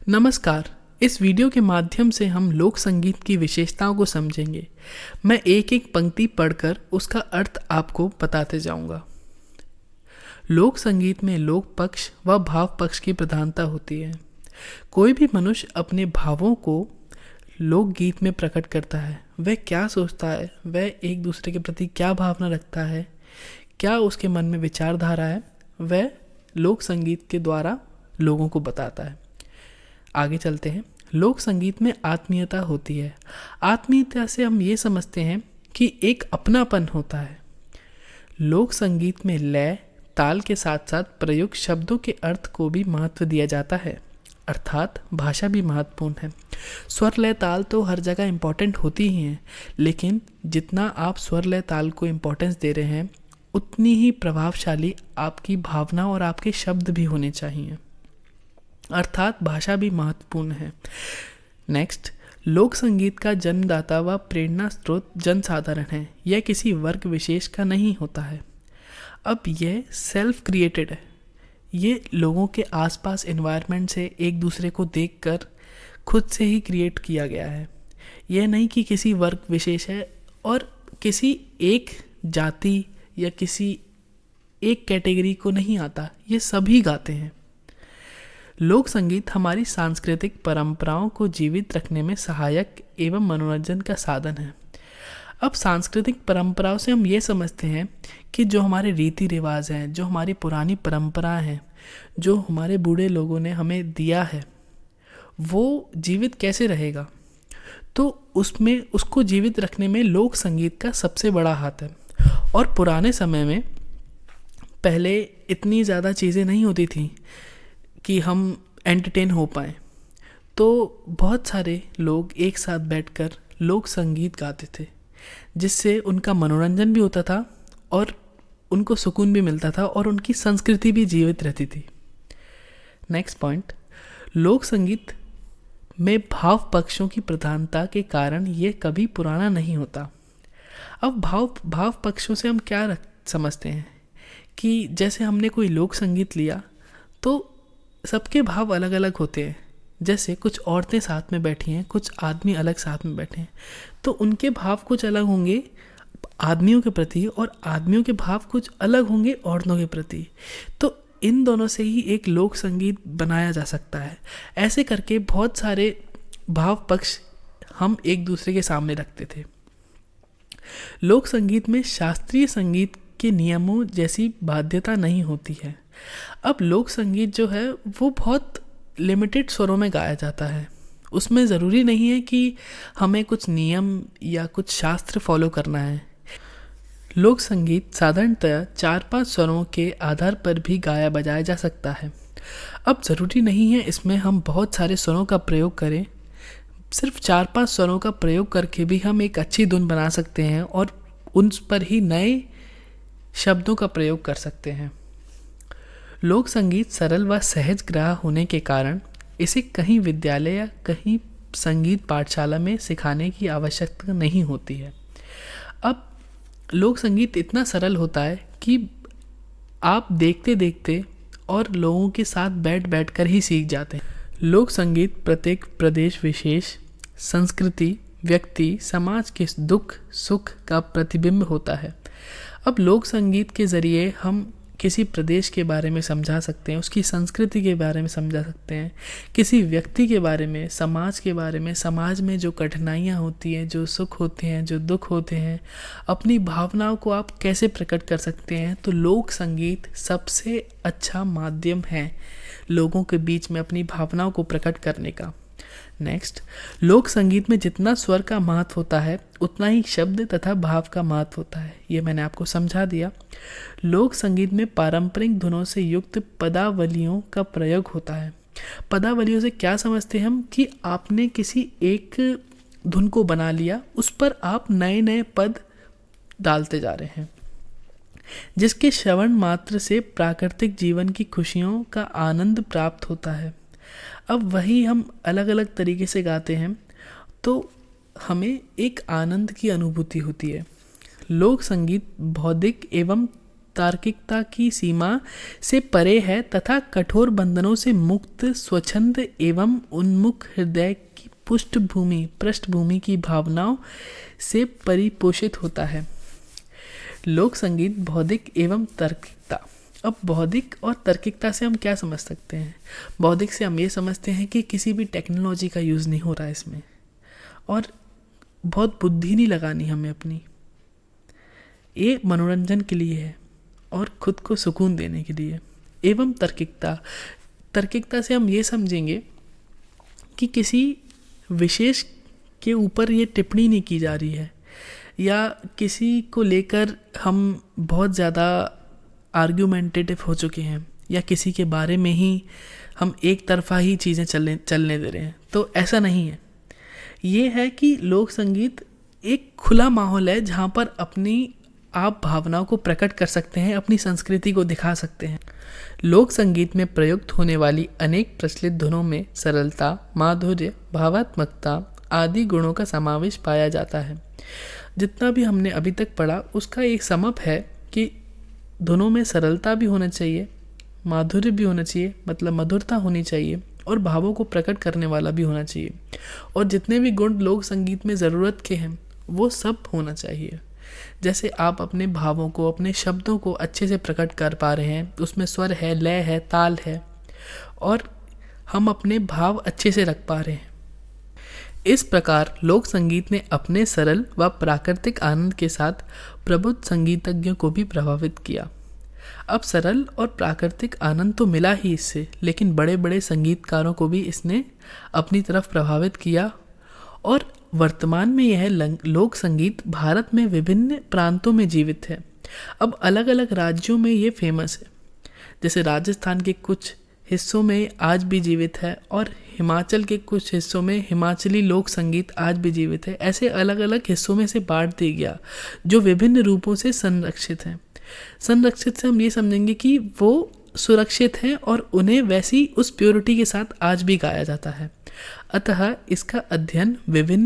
नमस्कार। इस वीडियो के माध्यम से हम लोक संगीत की विशेषताओं को समझेंगे। मैं एक एक पंक्ति पढ़कर उसका अर्थ आपको बताते जाऊंगा। लोक संगीत में लोक पक्ष व भाव पक्ष की प्रधानता होती है। कोई भी मनुष्य अपने भावों को लोकगीत में प्रकट करता है। वह क्या सोचता है, वह एक दूसरे के प्रति क्या भावना रखता है, क्या उसके मन में विचारधारा है, वह लोक संगीत के द्वारा लोगों को बताता है। आगे चलते हैं। लोक संगीत में आत्मीयता होती है। आत्मीयता से हम ये समझते हैं कि एक अपनापन होता है। लोक संगीत में लय ताल के साथ साथ प्रयुक्त शब्दों के अर्थ को भी महत्व दिया जाता है, अर्थात भाषा भी महत्वपूर्ण है। स्वर लय ताल तो हर जगह इम्पोर्टेंट होती ही हैं, लेकिन जितना आप स्वर लय ताल को इम्पोर्टेंस दे रहे हैं उतनी ही प्रभावशाली आपकी भावना और आपके शब्द भी होने चाहिए, अर्थात भाषा भी महत्वपूर्ण है। नेक्स्ट, लोक संगीत का जन्मदाता व प्रेरणा स्रोत जनसाधारण है। यह किसी वर्ग विशेष का नहीं होता है। अब यह सेल्फ क्रिएटेड है। ये लोगों के आसपास एनवायरनमेंट से एक दूसरे को देखकर खुद से ही क्रिएट किया गया है। यह नहीं कि किसी वर्ग विशेष है और किसी एक जाति या किसी एक कैटेगरी को नहीं आता। ये सभी गाते हैं। लोक संगीत हमारी सांस्कृतिक परंपराओं को जीवित रखने में सहायक एवं मनोरंजन का साधन है। अब सांस्कृतिक परंपराओं से हम ये समझते हैं कि जो हमारे रीति रिवाज हैं, जो हमारी पुरानी परंपराएं हैं, जो हमारे बूढ़े लोगों ने हमें दिया है, वो जीवित कैसे रहेगा। तो उसमें उसको जीवित रखने में लोक संगीत का सबसे बड़ा हाथ है। और पुराने समय में पहले इतनी ज़्यादा चीज़ें नहीं होती थी कि हम एंटरटेन हो पाएँ, तो बहुत सारे लोग एक साथ बैठकर लोक संगीत गाते थे, जिससे उनका मनोरंजन भी होता था और उनको सुकून भी मिलता था और उनकी संस्कृति भी जीवित रहती थी। नेक्स्ट पॉइंट, लोक संगीत में भाव पक्षों की प्रधानता के कारण ये कभी पुराना नहीं होता। अब भाव पक्षों से हम क्या समझते हैं कि जैसे हमने कोई लोक संगीत लिया तो सबके भाव अलग अलग होते हैं। जैसे कुछ औरतें साथ में बैठी हैं, कुछ आदमी अलग साथ में बैठे हैं, तो उनके भाव कुछ अलग होंगे आदमियों के प्रति और आदमियों के भाव कुछ अलग होंगे औरतों के प्रति। तो इन दोनों से ही एक लोक संगीत बनाया जा सकता है। ऐसे करके बहुत सारे भाव पक्ष हम एक दूसरे के सामने रखते थे। लोक संगीत में शास्त्रीय संगीत के नियमों जैसी बाध्यता नहीं होती है। अब लोक संगीत जो है वो बहुत लिमिटेड स्वरों में गाया जाता है। उसमें ज़रूरी नहीं है कि हमें कुछ नियम या कुछ शास्त्र फॉलो करना है। लोक संगीत साधारणतः 4-5 स्वरों के आधार पर भी गाया बजाया जा सकता है। अब ज़रूरी नहीं है इसमें हम बहुत सारे स्वरों का प्रयोग करें। सिर्फ 4-5 स्वरों का प्रयोग करके भी हम एक अच्छी धुन बना सकते हैं और उन पर ही नए शब्दों का प्रयोग कर सकते हैं। लोक संगीत सरल व सहज ग्राह्य होने के कारण इसे कहीं विद्यालय या कहीं संगीत पाठशाला में सिखाने की आवश्यकता नहीं होती है। अब लोक संगीत इतना सरल होता है कि आप देखते देखते और लोगों के साथ बैठ कर ही सीख जाते हैं। लोक संगीत प्रत्येक प्रदेश विशेष संस्कृति, व्यक्ति, समाज के दुख सुख का प्रतिबिंब होता है। अब लोक संगीत के ज़रिए हम किसी प्रदेश के बारे में समझा सकते हैं, उसकी संस्कृति के बारे में समझा सकते हैं, किसी व्यक्ति के बारे में, समाज के बारे में, समाज में जो कठिनाइयाँ होती हैं, जो सुख होते हैं, जो दुख होते हैं, अपनी भावनाओं को आप कैसे प्रकट कर सकते हैं। तो लोक संगीत सबसे अच्छा माध्यम है लोगों के बीच में अपनी भावनाओं को प्रकट करने का। नेक्स्ट, लोक संगीत में जितना स्वर का महत्व होता है उतना ही शब्द तथा भाव का महत्व होता है। ये मैंने आपको समझा दिया। लोक संगीत में पारंपरिक धुनों से युक्त पदावलियों का प्रयोग होता है। पदावलियों से क्या समझते हैं हम कि आपने किसी एक धुन को बना लिया, उस पर आप नए नए पद डालते जा रहे हैं, जिसके श्रवण मात्र से प्राकृतिक जीवन की खुशियों का आनंद प्राप्त होता है। अब वही हम अलग अलग तरीके से गाते हैं तो हमें एक आनंद की अनुभूति होती है। लोक संगीत बौद्धिक एवं तार्किकता की सीमा से परे है तथा कठोर बंधनों से मुक्त, स्वच्छंद एवं उन्मुख हृदय की पृष्ठभूमि की भावनाओं से परिपोषित होता है। लोक संगीत बौद्धिक एवं तार्किकता। अब बौद्धिक और तार्किकता से हम क्या समझ सकते हैं? बौद्धिक से हम ये समझते हैं कि किसी भी टेक्नोलॉजी का यूज़ नहीं हो रहा है इसमें, और बहुत बुद्धि नहीं लगानी हमें अपनी, ये मनोरंजन के लिए है और खुद को सुकून देने के लिए। एवं तार्किकता से हम ये समझेंगे कि किसी विशेष के ऊपर ये टिप्पणी नहीं की जा रही है, या किसी को लेकर हम बहुत ज़्यादा आर्ग्यूमेंटेटिव हो चुके हैं, या किसी के बारे में ही हम एक तरफा ही चीज़ें चलने दे रहे हैं। तो ऐसा नहीं है। ये है कि लोक संगीत एक खुला माहौल है जहाँ पर अपनी आप भावनाओं को प्रकट कर सकते हैं, अपनी संस्कृति को दिखा सकते हैं। लोक संगीत में प्रयुक्त होने वाली अनेक प्रचलित धुनों में सरलता, माधुर्य, भावात्मकता आदि गुणों का समावेश पाया जाता है। जितना भी हमने अभी तक पढ़ा उसका एक समअप है कि धुनों में सरलता भी होना चाहिए, माधुर्य भी होना चाहिए, मतलब मधुरता होनी चाहिए, और भावों को प्रकट करने वाला भी होना चाहिए। और जितने भी गुण लोक संगीत में ज़रूरत के हैं वो सब होना चाहिए। जैसे आप अपने भावों को, अपने शब्दों को अच्छे से प्रकट कर पा रहे हैं, उसमें स्वर है, लय है, ताल है, और हम अपने भाव अच्छे से रख पा रहे हैं। इस प्रकार लोक संगीत ने अपने सरल व प्राकृतिक आनंद के साथ प्रबुद्ध संगीतज्ञों को भी प्रभावित किया। अब सरल और प्राकृतिक आनंद तो मिला ही इससे, लेकिन बड़े बड़े संगीतकारों को भी इसने अपनी तरफ प्रभावित किया, और वर्तमान में यह लोक संगीत भारत में विभिन्न प्रांतों में जीवित है। अब अलग अलग राज्यों में ये फेमस है। जैसे राजस्थान के कुछ हिस्सों में आज भी जीवित है, और हिमाचल के कुछ हिस्सों में हिमाचली लोक संगीत आज भी जीवित है। ऐसे अलग अलग हिस्सों में से बांट दिया गया जो विभिन्न रूपों से संरक्षित हैं। संरक्षित से हम ये समझेंगे कि वो सुरक्षित हैं और उन्हें वैसी उस प्योरिटी के साथ आज भी गाया जाता है। अतः इसका अध्ययन विभिन्न